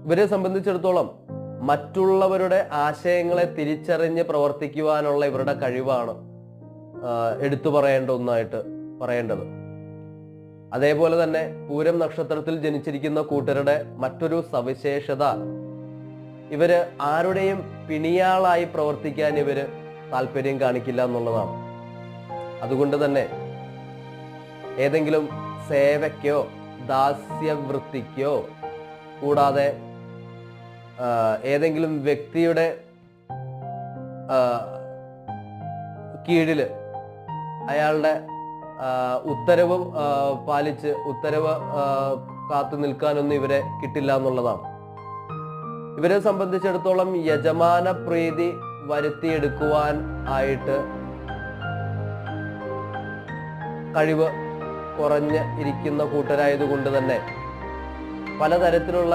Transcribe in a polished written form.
ഇവരെ സംബന്ധിച്ചിടത്തോളം മറ്റുള്ളവരുടെ ആശയങ്ങളെ തിരിച്ചറിഞ്ഞ് പ്രവർത്തിക്കുവാനുള്ള ഇവരുടെ കഴിവാണ് എടുത്തു പറയേണ്ട ഒന്നായിട്ട് പറയേണ്ടത്. അതേപോലെ തന്നെ പൂരം നക്ഷത്രത്തിൽ ജനിച്ചിരിക്കുന്ന കൂട്ടരുടെ മറ്റൊരു സവിശേഷത, ഇവര് ആരുടെയും പിണിയാളായി പ്രവർത്തിക്കാൻ ഇവര് താല്പര്യം കാണിക്കില്ല എന്നുള്ളതാണ്. അതുകൊണ്ട് തന്നെ ഏതെങ്കിലും സേവയ്ക്കോ ദാസ്യവൃത്തിക്കോ കൂടാതെ ഏതെങ്കിലും വ്യക്തിയുടെ കീഴില് അയാളുടെ ഉത്തരവ് പാലിച്ച് ഉത്തരവ് കാത്തു നിൽക്കാനൊന്നും ഇവരെ കിട്ടില്ല എന്നുള്ളതാണ്. ഇവരെ സംബന്ധിച്ചിടത്തോളം യജമാന പ്രീതി വരുത്തിയെടുക്കുവാൻ ആയിട്ട് കഴിവ് കുറഞ്ഞ് ഇരിക്കുന്ന കൂട്ടരായതുകൊണ്ട് തന്നെ പലതരത്തിലുള്ള